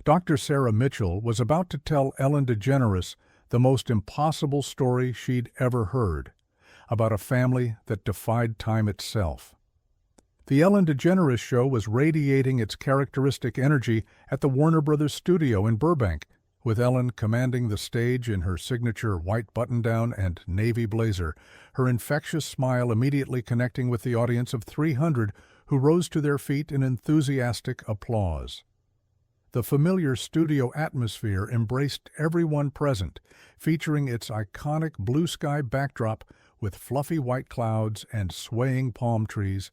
Dr. Sarah Mitchell was about to tell Ellen DeGeneres the most impossible story she'd ever heard, about a family that defied time itself. The Ellen DeGeneres Show was radiating its characteristic energy at the Warner Brothers studio in Burbank, with Ellen commanding the stage in her signature white button-down and navy blazer, her infectious smile immediately connecting with the audience of 300 who rose to their feet in enthusiastic applause. The familiar studio atmosphere embraced everyone present, featuring its iconic blue sky backdrop with fluffy white clouds and swaying palm trees,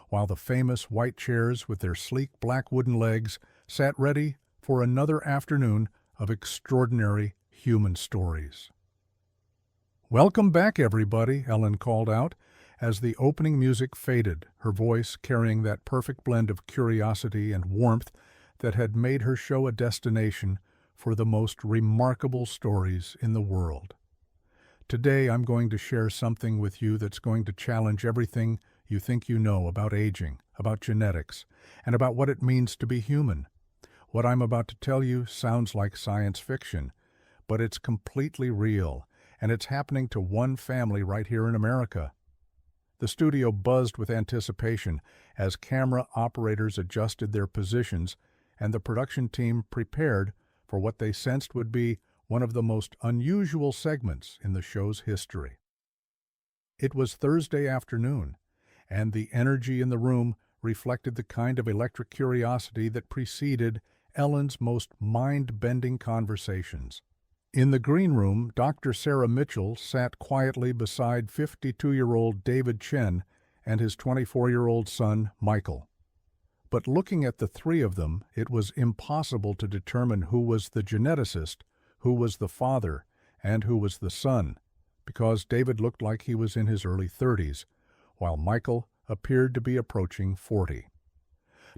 while the famous white chairs with their sleek black wooden legs sat ready for another afternoon of extraordinary human stories. "Welcome back, everybody," Ellen called out as the opening music faded, her voice carrying that perfect blend of curiosity and warmth that had made her show a destination for the most remarkable stories in the world. Today I'm going to share something with you that's going to challenge everything you think you know about aging, about genetics, and about what it means to be human. What I'm about to tell you sounds like science fiction, but it's completely real, and it's happening to one family right here in America. The studio buzzed with anticipation as camera operators adjusted their positions and the production team prepared for what they sensed would be one of the most unusual segments in the show's history. It was Thursday afternoon, and the energy in the room reflected the kind of electric curiosity that preceded Ellen's most mind-bending conversations. In the green room, Dr. Sarah Mitchell sat quietly beside 52-year-old David Chen and his 24-year-old son, Michael. But looking at the three of them, it was impossible to determine who was the geneticist, who was the father, and who was the son, because David looked like he was in his early 30s, while Michael appeared to be approaching 40.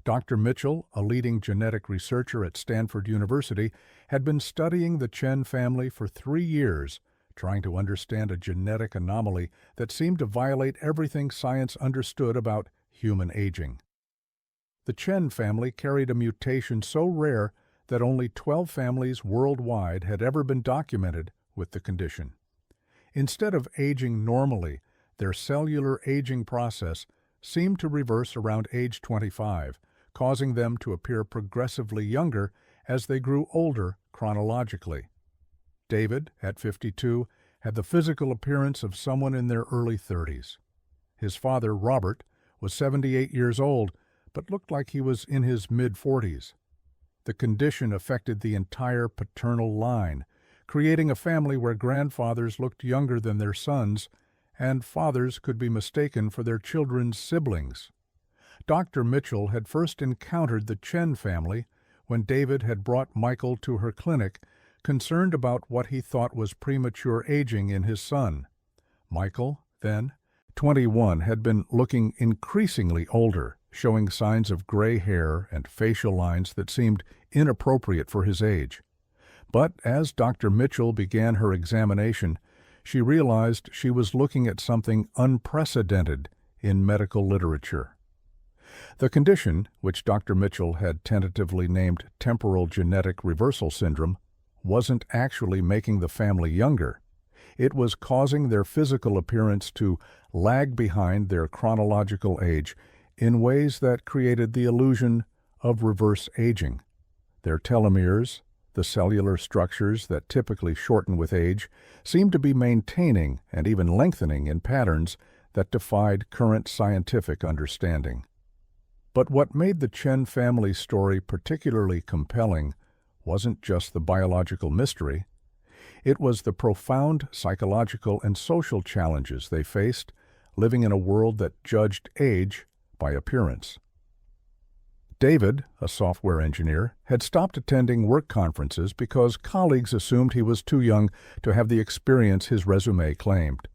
Dr. Mitchell, a leading genetic researcher at Stanford University, had been studying the Chen family for 3 years, trying to understand a genetic anomaly that seemed to violate everything science understood about human aging. The Chen family carried a mutation so rare that only 12 families worldwide had ever been documented with the condition. Instead of aging normally, their cellular aging process seemed to reverse around age 25, causing them to appear progressively younger as they grew older chronologically. David, at 52, had the physical appearance of someone in their early 30s. His father, Robert, was 78 years old, but looked like he was in his mid-40s. The condition affected the entire paternal line, creating a family where grandfathers looked younger than their sons, and fathers could be mistaken for their children's siblings. Dr. Mitchell had first encountered the Chen family when David had brought Michael to her clinic, concerned about what he thought was premature aging in his son. Michael, then 21, had been looking increasingly older, showing signs of gray hair and facial lines that seemed inappropriate for his age. But as Dr. Mitchell began her examination, she realized she was looking at something unprecedented in medical literature. The condition, which Dr. Mitchell had tentatively named temporal genetic reversal syndrome, wasn't actually making the family younger. It was causing their physical appearance to lag behind their chronological age in ways that created the illusion of reverse aging. Their telomeres, the cellular structures that typically shorten with age, seemed to be maintaining and even lengthening in patterns that defied current scientific understanding. But what made the Chen family story particularly compelling wasn't just the biological mystery. It was the profound psychological and social challenges they faced, living in a world that judged age by appearance. David, a software engineer, had stopped attending work conferences because colleagues assumed he was too young to have the experience his resume claimed.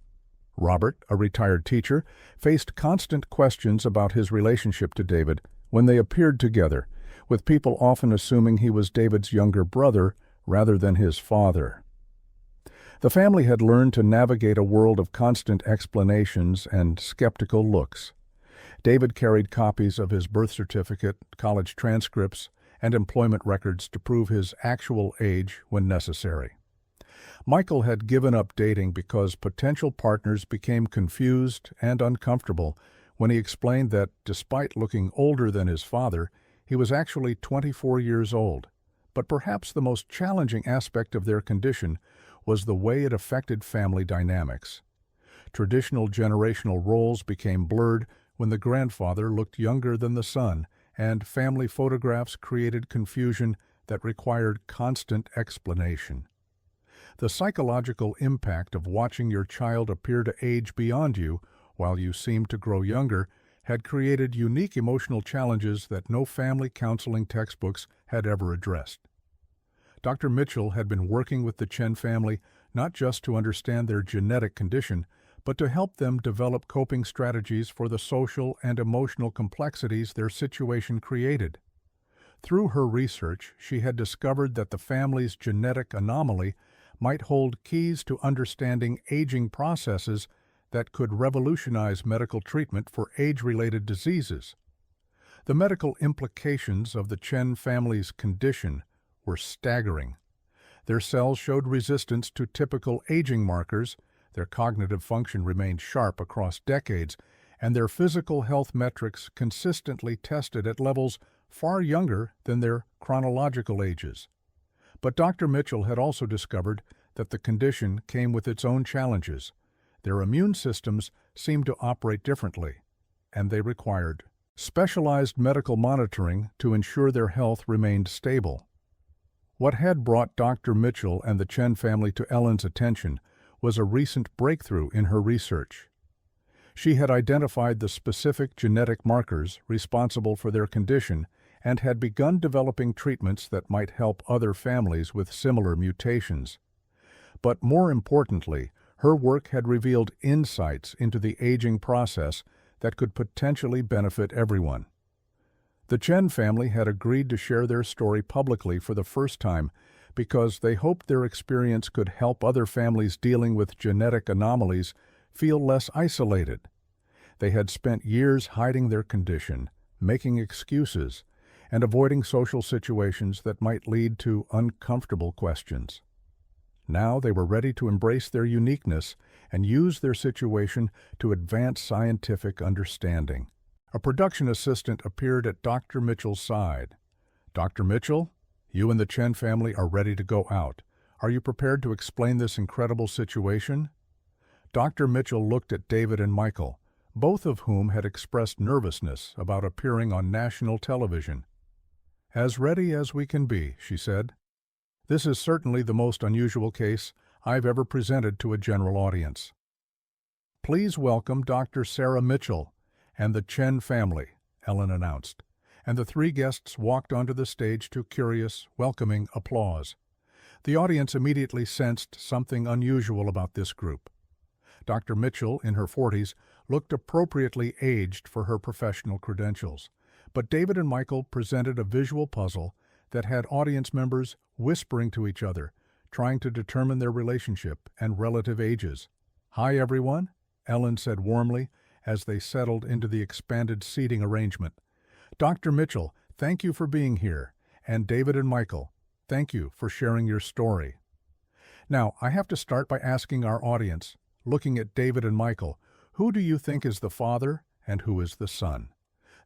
Robert, a retired teacher, faced constant questions about his relationship to David when they appeared together, with people often assuming he was David's younger brother rather than his father. The family had learned to navigate a world of constant explanations and skeptical looks. David carried copies of his birth certificate, college transcripts, and employment records to prove his actual age when necessary. Michael had given up dating because potential partners became confused and uncomfortable when he explained that, despite looking older than his father, he was actually 24 years old. But perhaps the most challenging aspect of their condition was the way it affected family dynamics. Traditional generational roles became blurred when the grandfather looked younger than the son, and family photographs created confusion that required constant explanation. The psychological impact of watching your child appear to age beyond you while you seem to grow younger had created unique emotional challenges that no family counseling textbooks had ever addressed. Dr. Mitchell had been working with the Chen family not just to understand their genetic condition, but to help them develop coping strategies for the social and emotional complexities their situation created. Through her research, she had discovered that the family's genetic anomaly might hold keys to understanding aging processes that could revolutionize medical treatment for age-related diseases. The medical implications of the Chen family's condition were staggering. Their cells showed resistance to typical aging markers, their cognitive function remained sharp across decades, and their physical health metrics consistently tested at levels far younger than their chronological ages. But Dr. Mitchell had also discovered that the condition came with its own challenges. Their immune systems seemed to operate differently, and they required specialized medical monitoring to ensure their health remained stable. What had brought Dr. Mitchell and the Chen family to Ellen's attention was a recent breakthrough in her research. She had identified the specific genetic markers responsible for their condition and had begun developing treatments that might help other families with similar mutations. But more importantly, her work had revealed insights into the aging process that could potentially benefit everyone. The Chen family had agreed to share their story publicly for the first time because they hoped their experience could help other families dealing with genetic anomalies feel less isolated. They had spent years hiding their condition, making excuses, and avoiding social situations that might lead to uncomfortable questions. Now they were ready to embrace their uniqueness and use their situation to advance scientific understanding. A production assistant appeared at Dr. Mitchell's side. "Dr. Mitchell, you and the Chen family are ready to go out. Are you prepared to explain this incredible situation?" Dr. Mitchell looked at David and Michael, both of whom had expressed nervousness about appearing on national television. "As ready as we can be," she said. "This is certainly the most unusual case I've ever presented to a general audience. Please welcome Dr. Sarah Mitchell and the Chen family," Ellen announced, and the three guests walked onto the stage to curious, welcoming applause. The audience immediately sensed something unusual about this group. Dr. Mitchell, in her 40s, looked appropriately aged for her professional credentials, but David and Michael presented a visual puzzle that had audience members whispering to each other, trying to determine their relationship and relative ages. "Hi, everyone," Ellen said warmly as they settled into the expanded seating arrangement. "Dr. Mitchell, thank you for being here, and David and Michael, thank you for sharing your story." Now, I have to start by asking our audience, looking at David and Michael, who do you think is the father and who is the son?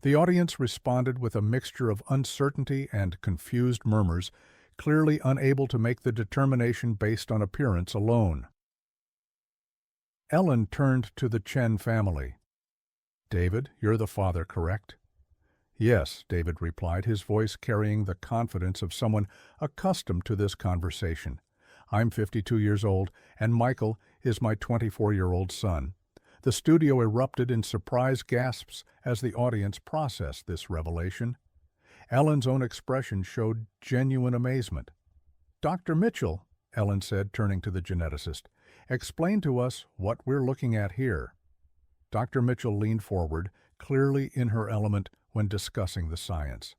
The audience responded with a mixture of uncertainty and confused murmurs, clearly unable to make the determination based on appearance alone. Ellen turned to the Chen family. "David, you're the father, correct?" "Yes," David replied, his voice carrying the confidence of someone accustomed to this conversation. "I'm 52 years old, and Michael is my 24-year-old son." The studio erupted in surprised gasps as the audience processed this revelation. Ellen's own expression showed genuine amazement. "Dr. Mitchell," Ellen said, turning to the geneticist, "explain to us what we're looking at here." Dr. Mitchell leaned forward, clearly in her element when discussing the science.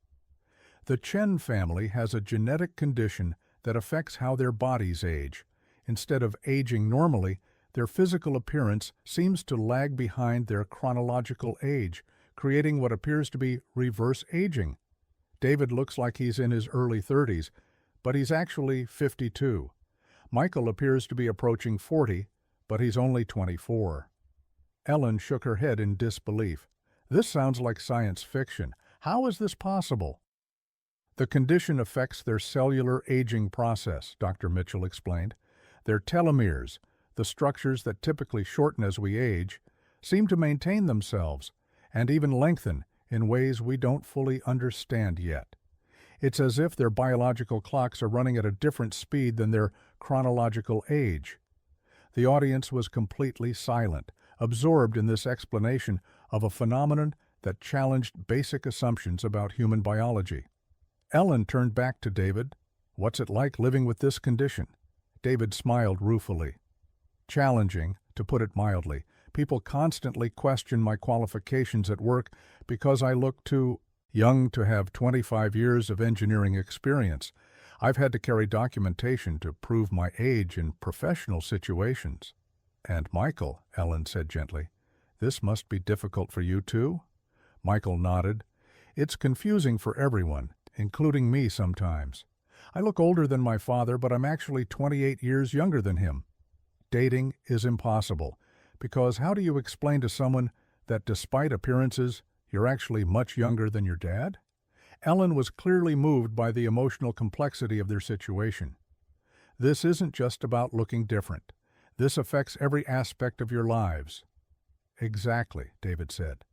"The Chen family has a genetic condition that affects how their bodies age. Instead of aging normally, their physical appearance seems to lag behind their chronological age, creating what appears to be reverse aging. David looks like he's in his early 30s, but he's actually 52. Michael appears to be approaching 40, but he's only 24. Ellen shook her head in disbelief. This sounds like science fiction. How is this possible? The condition affects their cellular aging process, Dr. Mitchell explained. Their telomeres, the structures that typically shorten as we age, seem to maintain themselves and even lengthen in ways we don't fully understand yet. It's as if their biological clocks are running at a different speed than their chronological age. The audience was completely silent, absorbed in this explanation of a phenomenon that challenged basic assumptions about human biology. Ellen turned back to David. "What's it like living with this condition?" David smiled ruefully. "Challenging, to put it mildly. People constantly question my qualifications at work because I look too young to have 25 years of engineering experience. I've had to carry documentation to prove my age in professional situations." "And Michael," Ellen said gently, "this must be difficult for you too?" Michael nodded. "It's confusing for everyone, including me sometimes. I look older than my father, but I'm actually 28 years younger than him. Dating is impossible, because how do you explain to someone that despite appearances, you're actually much younger than your dad?" Ellen was clearly moved by the emotional complexity of their situation. "This isn't just about looking different. This affects every aspect of your lives." "Exactly," David said.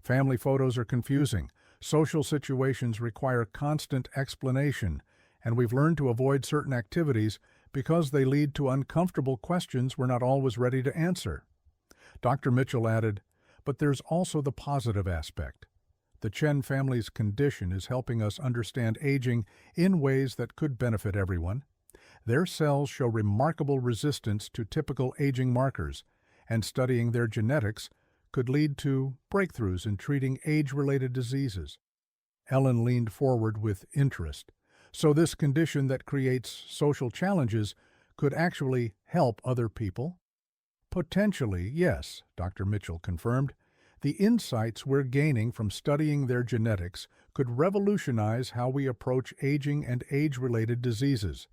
"Family photos are confusing. Social situations require constant explanation, and we've learned to avoid certain activities because they lead to uncomfortable questions we're not always ready to answer." Dr. Mitchell added, "But there's also the positive aspect. The Chen family's condition is helping us understand aging in ways that could benefit everyone. Their cells show remarkable resistance to typical aging markers, and studying their genetics could lead to breakthroughs in treating age-related diseases." Ellen leaned forward with interest. "So this condition that creates social challenges could actually help other people?" "Potentially, yes," Dr. Mitchell confirmed. "The insights we're gaining from studying their genetics could revolutionize how we approach aging and age-related diseases.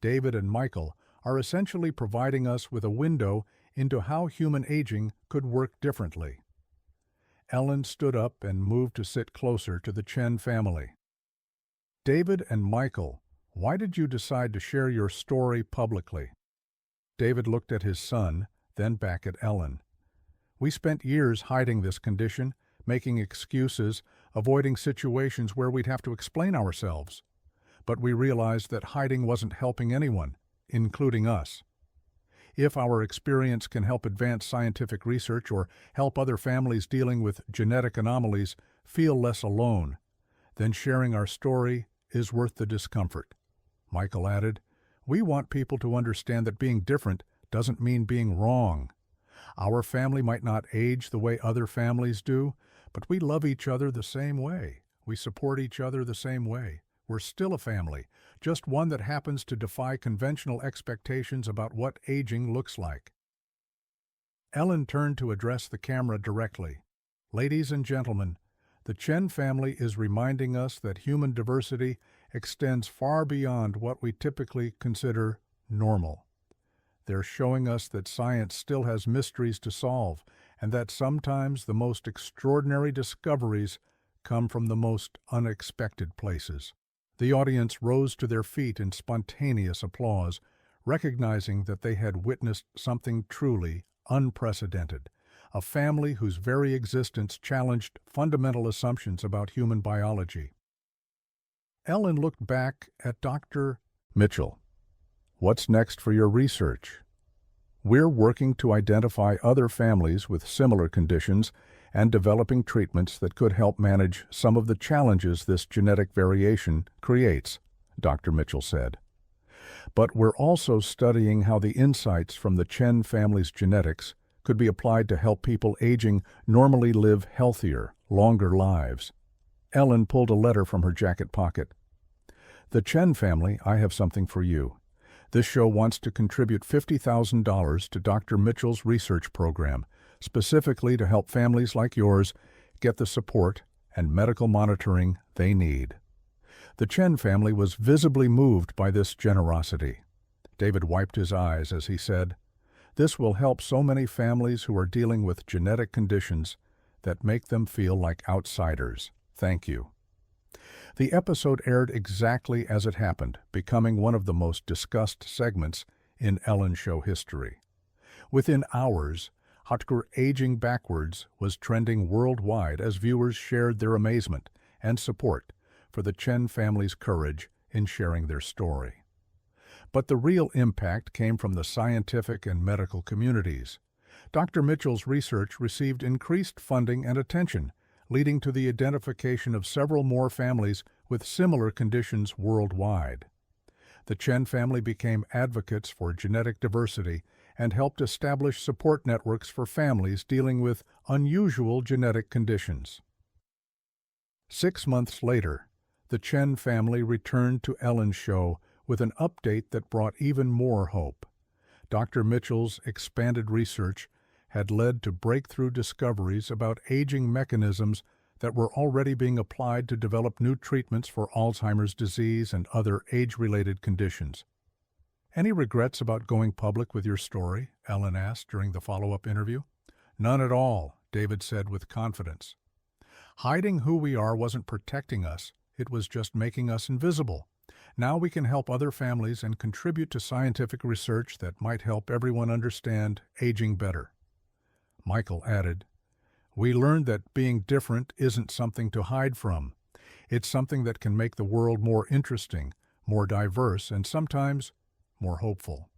David and Michael are essentially providing us with a window into how human aging could work differently." Ellen stood up and moved to sit closer to the Chen family. "David and Michael, why did you decide to share your story publicly?" David looked at his son, then back at Ellen. "We spent years hiding this condition, making excuses, avoiding situations where we'd have to explain ourselves. But we realized that hiding wasn't helping anyone, including us. If our experience can help advance scientific research or help other families dealing with genetic anomalies feel less alone, then sharing our story is worth the discomfort." Michael added, "We want people to understand that being different doesn't mean being wrong. Our family might not age the way other families do, but we love each other the same way. We support each other the same way. We're still a family, just one that happens to defy conventional expectations about what aging looks like." Ellen turned to address the camera directly. "Ladies and gentlemen, the Chen family is reminding us that human diversity extends far beyond what we typically consider normal. They're showing us that science still has mysteries to solve, and that sometimes the most extraordinary discoveries come from the most unexpected places." The audience rose to their feet in spontaneous applause, recognizing that they had witnessed something truly unprecedented, a family whose very existence challenged fundamental assumptions about human biology. Ellen looked back at Dr. Mitchell. "What's next for your research?" "We're working to identify other families with similar conditions and developing treatments that could help manage some of the challenges this genetic variation creates," Dr. Mitchell said. "But we're also studying how the insights from the Chen family's genetics could be applied to help people aging normally live healthier, longer lives." Ellen pulled a letter from her jacket pocket. "The Chen family, I have something for you. This show wants to contribute $50,000 to Dr. Mitchell's research program, specifically to help families like yours get the support and medical monitoring they need. The Chen family was visibly moved by this generosity. David wiped his eyes as he said, "This will help so many families who are dealing with genetic conditions that make them feel like outsiders. Thank you." The episode aired exactly as it happened, becoming one of the most discussed segments in Ellen Show history. Within hours, Hotker aging backwards was trending worldwide as viewers shared their amazement and support for the Chen family's courage in sharing their story. But the real impact came from the scientific and medical communities. Dr. Mitchell's research received increased funding and attention, leading to the identification of several more families with similar conditions worldwide. The Chen family became advocates for genetic diversity and helped establish support networks for families dealing with unusual genetic conditions. 6 months later, the Chen family returned to Ellen's show with an update that brought even more hope. Dr. Mitchell's expanded research had led to breakthrough discoveries about aging mechanisms that were already being applied to develop new treatments for Alzheimer's disease and other age-related conditions. "Any regrets about going public with your story?" Ellen asked during the follow-up interview. "None at all," David said with confidence. "Hiding who we are wasn't protecting us, it was just making us invisible. Now we can help other families and contribute to scientific research that might help everyone understand aging better." Michael added, "We learned that being different isn't something to hide from. It's something that can make the world more interesting, more diverse, and sometimes more hopeful.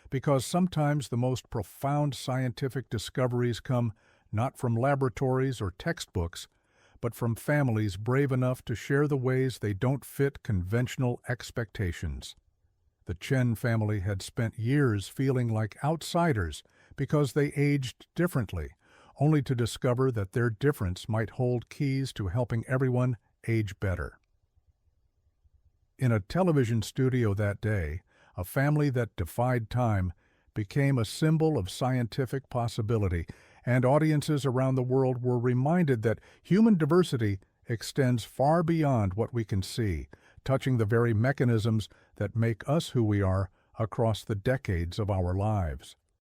Because sometimes the most profound scientific discoveries come not from laboratories or textbooks, but from families brave enough to share the ways they don't fit conventional expectations." The Chen family had spent years feeling like outsiders because they aged differently, only to discover that their difference might hold keys to helping everyone age better. In a television studio that day, a family that defied time became a symbol of scientific possibility, and audiences around the world were reminded that human diversity extends far beyond what we can see, touching the very mechanisms that make us who we are across the decades of our lives.